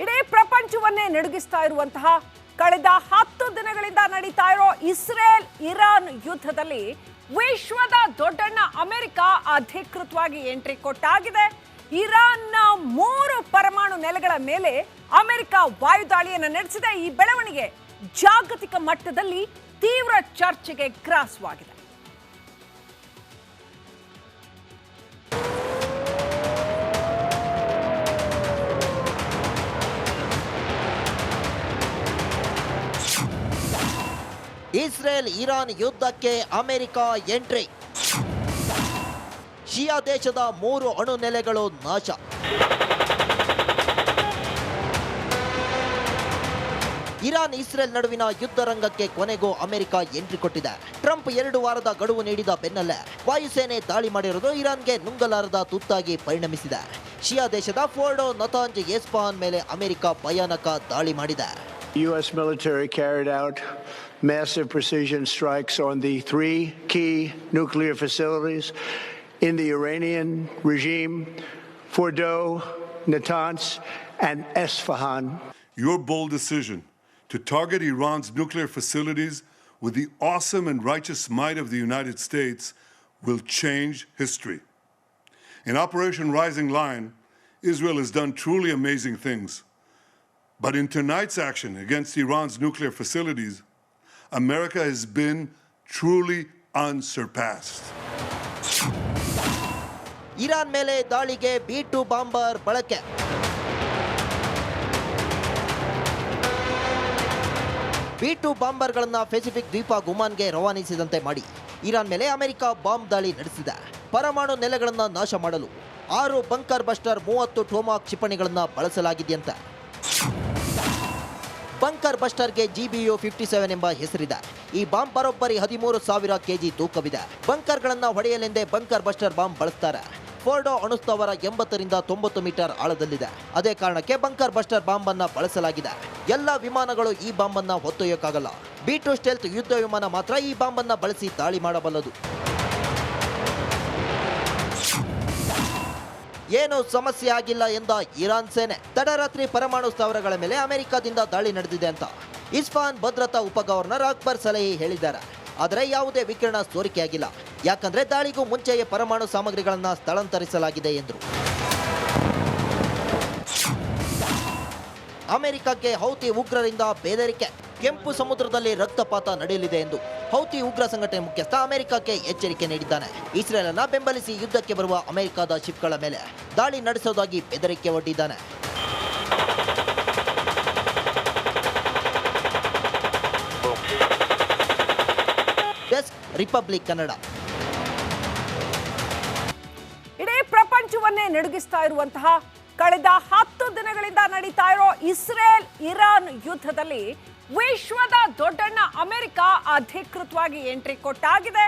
ಇಡೀ ಪ್ರಪಂಚವನ್ನೇ ನಡುಗಿಸ್ತಾ ಇರುವಂತಹ ಕಳೆದ 10 ದಿನಗಳಿಂದ ನಡೀತಾ ಇರೋ ಇಸ್ರೇಲ್ ಇರಾನ್ ಯುದ್ಧದಲ್ಲಿ ವಿಶ್ವದ ದೊಡ್ಡಣ್ಣ ಅಮೆರಿಕ ಅಧಿಕೃತವಾಗಿ ಎಂಟ್ರಿ ಕೊಟ್ಟಾಗಿದೆ. ಇರಾನ್ನ 3 ಪರಮಾಣು ನೆಲೆಗಳ ಮೇಲೆ ಅಮೆರಿಕ ವಾಯುದಾಳಿಯನ್ನು ನಡೆಸಿದೆ. ಈ ಬೆಳವಣಿಗೆ ಜಾಗತಿಕ ಮಟ್ಟದಲ್ಲಿ ತೀವ್ರ ಚರ್ಚೆಗೆ ಗ್ರಾಸವಾಗಿದೆ. ಇಸ್ರೇಲ್ ಇರಾನ್ ಯುದ್ಧಕ್ಕೆ ಅಮೆರಿಕ ಎಂಟ್ರಿ. ಶಿಯಾ ದೇಶದ 3 ಅಣು ನೆಲೆಗಳು ನಾಶ. ಇರಾನ್ ಇಸ್ರೇಲ್ ನಡುವಿನ ಯುದ್ಧ ರಂಗಕ್ಕೆ ಕೊನೆಗೂ ಅಮೆರಿಕ ಎಂಟ್ರಿ ಕೊಟ್ಟಿದೆ. ಟ್ರಂಪ್ 2 ವಾರದ ಗಡುವು ನೀಡಿದ ಬೆನ್ನಲ್ಲೇ ವಾಯುಸೇನೆ ದಾಳಿ ಮಾಡಿರುವುದು ಇರಾನ್ಗೆ ನುಂಗಲಾರದ ತುತ್ತಾಗಿ ಪರಿಣಮಿಸಿದೆ. ಶಿಯಾ ದೇಶದ ಫೋರ್ಡೋ ನತಾಂಜ್ ಎಸ್ಫಹಾನ್ ಮೇಲೆ ಅಮೆರಿಕ ಭಯಾನಕ ದಾಳಿ ಮಾಡಿದೆ. U.S. military carried out massive precision strikes on the 3 key nuclear facilities in the Iranian regime, Fordo, Natanz, and Esfahan. Your bold decision to target Iran's nuclear facilities with the awesome and righteous might of the United States will change history. In Operation Rising Lion, Israel has done truly amazing things. But in tonight's action against Iran's nuclear facilities, America has been truly unsurpassed. Iran ಮೇಲೆ ದಾಳಿಗೆ B-2 bomber ಬಳಕೆ. B-2 ಬಾಂಬರ್ಗಳನ್ನು Pacific ದ್ವೀಪ ಗುಮಾನ್ಗೆ ರವಾನಿಸಿದಂತೆ ಮಾಡಿ Iran ಮೇಲೆ America bomb ದಾಳಿ ನಡೆಸಿದೆ. ಪರಮಾಣು ನೆಲೆಗಳನ್ನು ನಾಶ ಮಾಡಲು 6 ಬಂಕರ್ ಬಸ್ಟರ್ 30 ಟೋಮಾಕ್ ಕ್ಷಿಪಣಿಗಳನ್ನು ಬಳಸಲಾಗಿದೆಯಂತೆ. ಬಂಕರ್ ಬಸ್ಟರ್ಗೆ GBU-57 ಎಂಬ ಹೆಸರಿದೆ. ಈ ಬಾಂಬ್ ಬರೋಬ್ಬರಿ 13,000 ಕೆಜಿ ತೂಕವಿದೆ. ಬಂಕರ್ಗಳನ್ನು ಹೊಡೆಯಲೆಂದೇ ಬಂಕರ್ ಬಸ್ಟರ್ ಬಾಂಬ್ ಬಳಸ್ತಾರೆ. ಫೋರ್ಡೋ ಅಣುಸ್ಥಾವರ 80 ರಿಂದ 90 ಮೀಟರ್ ಆಳದಲ್ಲಿದೆ. ಅದೇ ಕಾರಣಕ್ಕೆ ಬಂಕರ್ ಬಸ್ಟರ್ ಬಾಂಬ್ ಅನ್ನ ಬಳಸಲಾಗಿದೆ. ಎಲ್ಲ ವಿಮಾನಗಳು ಈ ಬಾಂಬ್ ಅನ್ನ ಹೊತ್ತೊಯ್ಯಕ್ಕಾಗಲ್ಲ. B-2 ಸ್ಟೆಲ್ತ್ ಯುದ್ಧ ವಿಮಾನ ಮಾತ್ರ ಈ ಬಾಂಬ್ ಅನ್ನ ಬಳಸಿ ದಾಳಿ ಮಾಡಬಲ್ಲದು. ಏನು ಸಮಸ್ಯೆ ಆಗಿಲ್ಲ ಎಂದ ಇರಾನ್ ಸೇನೆ ತಡರಾತ್ರಿ ಪರಮಾಣು ಸ್ಥಾವರಗಳ ಮೇಲೆ ಅಮೆರಿಕದಿಂದ ದಾಳಿ ನಡೆದಿದೆ ಅಂತ ಇಸ್ಫಹಾನ್ ಭದ್ರತಾ ಉಪಗವರ್ನರ್ ಅಕ್ಬರ್ ಸಲೇಹಿ ಹೇಳಿದ್ದಾರೆ. ಆದರೆ ಯಾವುದೇ ವಿಕಿರಣ ಸೋರಿಕೆಯಾಗಿಲ್ಲ. ಯಾಕಂದ್ರೆ ದಾಳಿಗೂ ಮುಂಚೆಯೇ ಪರಮಾಣು ಸಾಮಗ್ರಿಗಳನ್ನು ಸ್ಥಳಾಂತರಿಸಲಾಗಿದೆ ಎಂದರು. ಅಮೆರಿಕಕ್ಕೆ ಹೌತಿ ಉಗ್ರರಿಂದ ಬೆದರಿಕೆ. ಕೆಂಪು ಸಮುದ್ರದಲ್ಲಿ ರಕ್ತಪಾತ ನಡೆಯಲಿದೆ ಎಂದು ಹೌತಿ ಉಗ್ರ ಸಂಘಟನೆ ಮುಖ್ಯಸ್ಥ ಅಮೆರಿಕಕ್ಕೆ ಎಚ್ಚರಿಕೆ ನೀಡಿದ್ದಾನೆ. ಇಸ್ರೇಲ್ ಅನ್ನ ಬೆಂಬಲಿಸಿ ಯುದ್ಧಕ್ಕೆ ಬರುವ ಅಮೆರಿಕದ ಶಿಪ್ಗಳ ಮೇಲೆ ದಾಳಿ ನಡೆಸುವುದಾಗಿ ಬೆದರಿಕೆ ಒಡ್ಡಿದ್ದಾನೆ. Desk republic Kannada. ಇಡೀ ಪ್ರಪಂಚವನ್ನೇ ನಡುಗಿಸ್ತಾ ಇರುವಂತಹ ಕಳೆದ 10 ದಿನಗಳಿಂದ ನಡೀತಾ ಇರೋ ಇಸ್ರೇಲ್ ಇರಾನ್ ಯುದ್ಧದಲ್ಲಿ ವಿಶ್ವದ ದೊಡ್ಡಣ್ಣ ಅಮೆರಿಕ ಅಧಿಕೃತವಾಗಿ ಎಂಟ್ರಿ ಕೊಟ್ಟಾಗಿದೆ.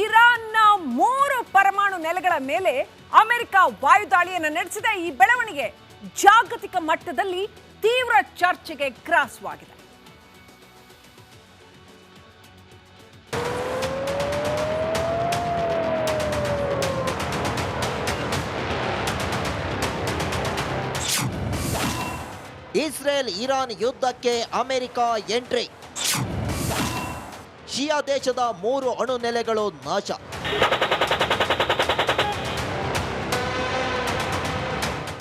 ಇರಾನ್ನ 3 ಪರಮಾಣು ನೆಲೆಗಳ ಮೇಲೆ ಅಮೆರಿಕ ವಾಯುದಾಳಿಯನ್ನು ನಡೆಸಿದೆ. ಈ ಬೆಳವಣಿಗೆ ಜಾಗತಿಕ ಮಟ್ಟದಲ್ಲಿ ತೀವ್ರ ಚರ್ಚೆಗೆ ಗ್ರಾಸವಾಗಿದೆ. ಇಸ್ರೇಲ್ ಇರಾನ್ ಯುದ್ಧಕ್ಕೆ ಅಮೆರಿಕ ಎಂಟ್ರಿ. ಶಿಯಾ ದೇಶದ 3 ಅಣು ನೆಲೆಗಳು ನಾಶ.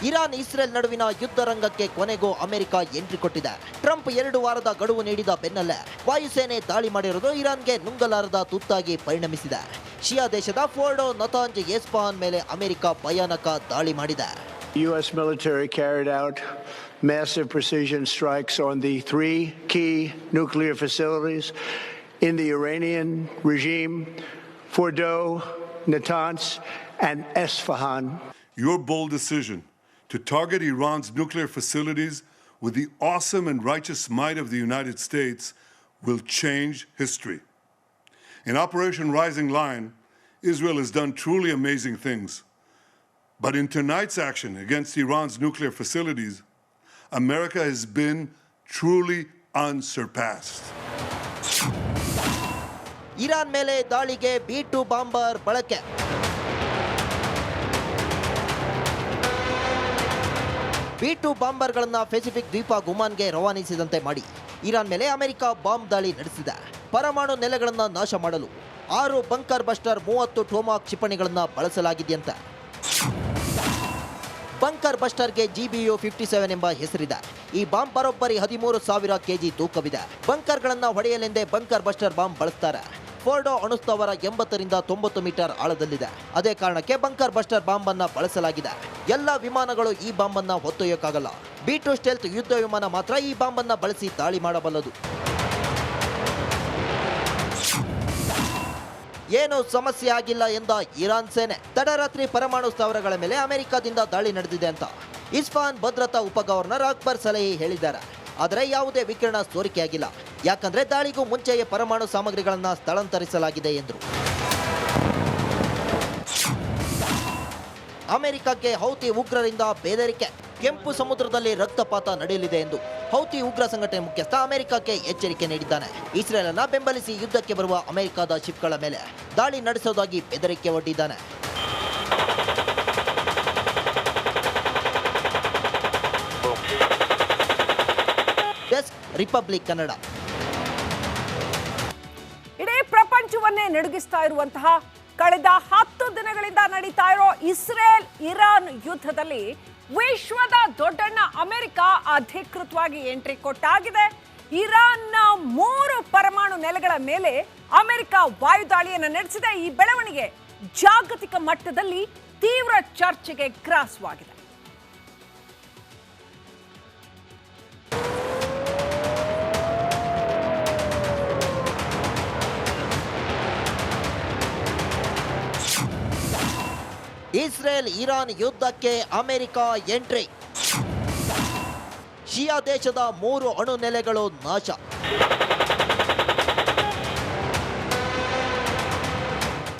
ಇರಾನ್ ಇಸ್ರೇಲ್ ನಡುವಿನ ಯುದ್ಧ ರಂಗಕ್ಕೆ ಕೊನೆಗೂ ಅಮೆರಿಕ ಎಂಟ್ರಿ ಕೊಟ್ಟಿದೆ. ಟ್ರಂಪ್ 2 ವಾರದ ಗಡುವು ನೀಡಿದ ಬೆನ್ನಲ್ಲೇ ವಾಯುಸೇನೆ ದಾಳಿ ಮಾಡಿರುವುದು ಇರಾನ್ಗೆ ನುಂಗಲಾರದ ತುತ್ತಾಗಿ ಪರಿಣಮಿಸಿದೆ. ಶಿಯಾ ದೇಶದ ಫೋರ್ಡೋ ನತಾಂಜ್ ಎಸ್ಫಹಾನ್ ಮೇಲೆ ಅಮೆರಿಕ ಭಯಾನಕ ದಾಳಿ ಮಾಡಿದೆ. U.S. military carried out massive precision strikes on the 3 key nuclear facilities in the Iranian regime, Fordo, Natanz, and Esfahan. Your bold decision to target Iran's nuclear facilities with the awesome and righteous might of the United States will change history. In Operation Rising Lion, Israel has done truly amazing things. But in tonight's action against Iran's nuclear facilities, America has been truly unsurpassed. Iran ಮೇಲೆ ದಾಳಿಗೆ B-2 bomber ಬಳಕೆ. B-2 ಬಾಂಬರ್ಗಳನ್ನ Pacific ದ್ವೀಪ ಗುಮಾನ್ಗೆ ರವಾನಿಸಿದಂತೆ ಮಾಡಿ Iran ಮೇಲೆ America bomb ದಾಳಿ ನಡೆಸಿದೆ. ಪರಮಾಣು ನೆಲೆಗಳನ್ನು ನಾಶ ಮಾಡಲು 6 ಬಂಕರ್ ಬಸ್ಟರ್ 30 ಟೊಮಾಕ್ ಕ್ಷಿಪಣಿಗಳನ್ನು ಬಳಸಲಾಗಿದೆಯಂತೆ. ಬಂಕರ್ ಬಸ್ಟರ್ಗೆ GBU 57 ಎಂಬ ಹೆಸರಿದೆ. ಈ ಬಾಂಬ್ ಬರೋಬ್ಬರಿ 13,000 ಕೆಜಿ ತೂಕವಿದೆ. ಬಂಕರ್ಗಳನ್ನು ಹೊಡೆಯಲೆಂದೇ ಬಂಕರ್ ಬಸ್ಟರ್ ಬಾಂಬ್ ಬಳಸ್ತಾರೆ. ಫೋರ್ಡೋ ಅಣುಸ್ಥಾವರ 80 ರಿಂದ 90 ಮೀಟರ್ ಆಳದಲ್ಲಿದೆ. ಅದೇ ಕಾರಣಕ್ಕೆ ಬಂಕರ್ ಬಸ್ಟರ್ ಬಾಂಬ್ ಅನ್ನ ಬಳಸಲಾಗಿದೆ. ಎಲ್ಲ ವಿಮಾನಗಳು ಈ ಬಾಂಬ್ ಅನ್ನ ಹೊತ್ತೊಯ್ಯಕ್ಕಾಗಲ್ಲ. B-2 ಸ್ಟೆಲ್ತ್ ಯುದ್ಧ ವಿಮಾನ ಮಾತ್ರ ಈ ಬಾಂಬ್ ಅನ್ನ ಬಳಸಿ ದಾಳಿ ಮಾಡಬಲ್ಲದು. ಏನು ಸಮಸ್ಯೆ ಆಗಿಲ್ಲ ಎಂದ ಇರಾನ್ ಸೇನೆ ತಡರಾತ್ರಿ ಪರಮಾಣು ಸ್ಥಾವರಗಳ ಮೇಲೆ ಅಮೆರಿಕದಿಂದ ದಾಳಿ ನಡೆದಿದೆ ಅಂತ ಇಸ್ಫಾನ್ ಭದ್ರತಾ ಉಪ ಗವರ್ನರ್ ಅಕ್ಬರ್ ಸಲೇಹಿ ಹೇಳಿದ್ದಾರೆ. ಆದರೆ ಯಾವುದೇ ವಿಕಿರಣ ಸೋರಿಕೆಯಾಗಿಲ್ಲ. ಯಾಕಂದ್ರೆ ದಾಳಿಗೂ ಮುಂಚೆಯೇ ಪರಮಾಣು ಸಾಮಗ್ರಿಗಳನ್ನು ಸ್ಥಳಾಂತರಿಸಲಾಗಿದೆ ಎಂದರು. ಅಮೆರಿಕಕ್ಕೆ ಹೌತಿ ಉಗ್ರರಿಂದ ಬೆದರಿಕೆ. ಕೆಂಪು ಸಮುದ್ರದಲ್ಲಿ ರಕ್ತಪಾತ ನಡೆಯಲಿದೆ ಎಂದು ಹೌತಿ ಉಗ್ರ ಸಂಘಟನೆ ಮುಖ್ಯಸ್ಥ ಅಮೆರಿಕಕ್ಕೆ ಎಚ್ಚರಿಕೆ ನೀಡಿದ್ದಾನೆ. ಇಸ್ರೇಲ್ ಅನ್ನ ಬೆಂಬಲಿಸಿ ಯುದ್ಧಕ್ಕೆ ಬರುವ ಅಮೆರಿಕದ ಶಿಪ್ಗಳ ಮೇಲೆ ದಾಳಿ ನಡೆಸುವುದಾಗಿ ಬೆದರಿಕೆ ಒಡ್ಡಿದ್ದಾನೆ. Desk republic Kannada. ಇಡೀ ಪ್ರಪಂಚವನ್ನೇ ನಡುಗಿಸ್ತಾ ಇರುವಂತಹ ಕಳೆದ 10 ದಿನಗಳಿಂದ ನಡೀತಾ ಇರೋ ಇಸ್ರೇಲ್ ಇರಾನ್ ಯುದ್ಧದಲ್ಲಿ ವಿಶ್ವದ ದೊಡ್ಡಣ್ಣ ಅಮೆರಿಕ ಅಧಿಕೃತವಾಗಿ ಎಂಟ್ರಿ ಕೊಟ್ಟಾಗಿದೆ. ಇರಾನ್ನ 3 ಪರಮಾಣು ನೆಲೆಗಳ ಮೇಲೆ ಅಮೆರಿಕ ವಾಯುದಾಳಿಯನ್ನು ನಡೆಸಿದೆ. ಈ ಬೆಳವಣಿಗೆ ಜಾಗತಿಕ ಮಟ್ಟದಲ್ಲಿ ತೀವ್ರ ಚರ್ಚೆಗೆ ಗ್ರಾಸವಾಗಿದೆ. ಇಸ್ರೇಲ್ ಇರಾನ್ ಯುದ್ಧಕ್ಕೆ ಅಮೆರಿಕ ಎಂಟ್ರಿ. ಶಿಯಾ ದೇಶದ 3 ಅಣು ನೆಲೆಗಳು ನಾಶ.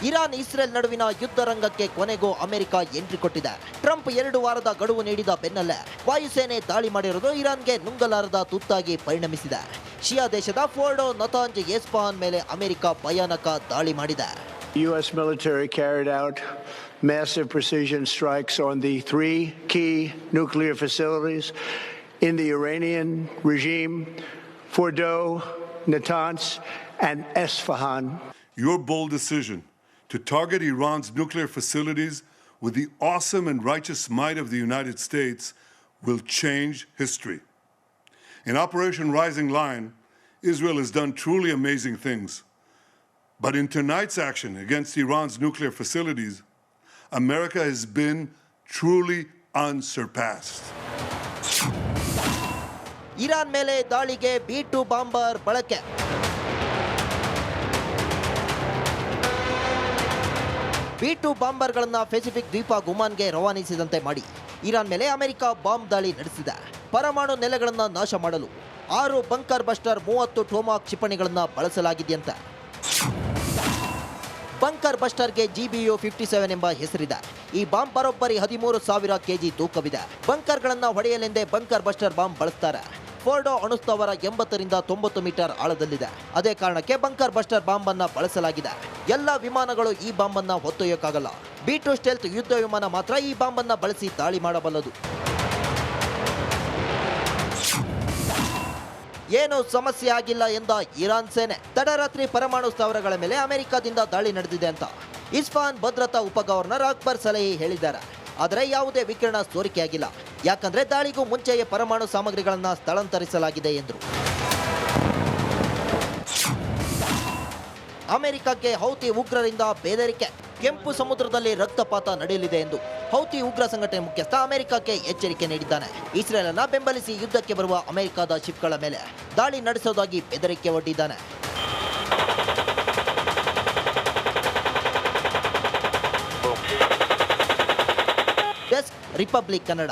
ಇರಾನ್ ಇಸ್ರೇಲ್ ನಡುವಿನ ಯುದ್ಧ ರಂಗಕ್ಕೆ ಕೊನೆಗೂ ಅಮೆರಿಕ ಎಂಟ್ರಿ ಕೊಟ್ಟಿದೆ. ಟ್ರಂಪ್ 2 ವಾರದ ಗಡುವು ನೀಡಿದ ಬೆನ್ನಲ್ಲೇ ವಾಯುಸೇನೆ ದಾಳಿ ಮಾಡಿರುವುದು ಇರಾನ್ಗೆ ನುಂಗಲಾರದ ತುತ್ತಾಗಿ ಪರಿಣಮಿಸಿದೆ. ಶಿಯಾ ದೇಶದ ಫೋರ್ಡೋ, ನತಾಂಜ್, ಎಸ್ಫಹಾನ್ ಮೇಲೆ ಅಮೆರಿಕ ಭಯಾನಕ ದಾಳಿ ಮಾಡಿದೆ. U.S. military carried out massive precision strikes on the 3 key nuclear facilities in the Iranian regime, Fordo, Natanz, and Esfahan. Your bold decision to target Iran's nuclear facilities with the awesome and righteous might of the United States will change history. In Operation Rising Lion, Israel has done truly amazing things. But in tonight's action against Iran's nuclear facilities, America has been truly unsurpassed. Iran ಮೇಲೆ ದಾಳಿಗೆ B-2 bomber ಬಳಕೆ. B-2 ಬಾಂಬರ್ಗಳನ್ನ Pacific ದ್ವೀಪ ಗುಮಾನ್ಗೆ ರವಾನಿಸಿದಂತೆ ಮಾಡಿ Iran ಮೇಲೆ America bomb ದಾಳಿ ನಡೆಸಿದೆ. ಪರಮಾಣು ನೆಲೆಗಳನ್ನು ನಾಶ ಮಾಡಲು 6 ಬಂಕರ್ ಬಸ್ಟರ್ 30 ಟೊಮಾಕ್ ಕ್ಷಿಪಣಿಗಳನ್ನು ಬಳಸಲಾಗಿದೆಯಂತೆ. ಬಂಕರ್ ಬಸ್ಟರ್ಗೆ GBU 57 ಎಂಬ ಹೆಸರಿದೆ. ಈ ಬಾಂಬ್ ಬರೋಬ್ಬರಿ 13,000 ಕೆಜಿ ತೂಕವಿದೆ. ಬಂಕರ್ಗಳನ್ನು ಹೊಡೆಯಲೆಂದೇ ಬಂಕರ್ ಬಸ್ಟರ್ ಬಾಂಬ್ ಬಳಸ್ತಾರೆ. ಫೋರ್ಡೋ ಅಣುಸ್ಥಾವರ 80 ರಿಂದ 90 ಮೀಟರ್ ಆಳದಲ್ಲಿದೆ. ಅದೇ ಕಾರಣಕ್ಕೆ ಬಂಕರ್ ಬಸ್ಟರ್ ಬಾಂಬ್ ಅನ್ನ ಬಳಸಲಾಗಿದೆ. ಎಲ್ಲ ವಿಮಾನಗಳು ಈ ಬಾಂಬ್ ಅನ್ನ ಹೊತ್ತೊಯ್ಯಕ್ಕಾಗಲ್ಲ. B-2 ಸ್ಟೆಲ್ತ್ ಯುದ್ಧ ವಿಮಾನ ಮಾತ್ರ ಈ ಬಾಂಬ್ ಅನ್ನ ಬಳಸಿ ದಾಳಿ ಮಾಡಬಲ್ಲದು. ಏನು ಸಮಸ್ಯೆ ಆಗಿಲ್ಲ ಎಂದ ಇರಾನ್ ಸೇನೆ ತಡರಾತ್ರಿ ಪರಮಾಣು ಸ್ಥಾವರಗಳ ಮೇಲೆ ಅಮೆರಿಕದಿಂದ ದಾಳಿ ನಡೆದಿದೆ ಅಂತ ಇಸ್ಫಾನ್ ಭದ್ರತಾ ಉಪ ಗವರ್ನರ್ ಅಕ್ಬರ್ ಸಲೇಹಿ ಹೇಳಿದ್ದಾರೆ. ಆದರೆ ಯಾವುದೇ ವಿಕಿರಣ ಸೋರಿಕೆಯಾಗಿಲ್ಲ. ಯಾಕಂದ್ರೆ ದಾಳಿಗೂ ಮುಂಚೆಯೇ ಪರಮಾಣು ಸಾಮಗ್ರಿಗಳನ್ನು ಸ್ಥಳಾಂತರಿಸಲಾಗಿದೆ ಎಂದರು. ಅಮೆರಿಕಕ್ಕೆ ಹೌತಿ ಉಗ್ರರಿಂದ ಬೆದರಿಕೆ. ಕೆಂಪು ಸಮುದ್ರದಲ್ಲಿ ರಕ್ತಪಾತ ನಡೆಯಲಿದೆ ಎಂದು ಹೌತಿ ಉಗ್ರ ಸಂಘಟನೆ ಮುಖ್ಯಸ್ಥ ಅಮೆರಿಕಕ್ಕೆ ಎಚ್ಚರಿಕೆ ನೀಡಿದ್ದಾನೆ. ಇಸ್ರೇಲ್ ಅನ್ನ ಬೆಂಬಲಿಸಿ ಯುದ್ಧಕ್ಕೆ ಬರುವ ಅಮೆರಿಕದ ಶಿಪ್ಗಳ ಮೇಲೆ ದಾಳಿ ನಡೆಸುವುದಾಗಿ ಬೆದರಿಕೆ ಒಡ್ಡಿದ್ದಾನೆ. Desk republic Kannada.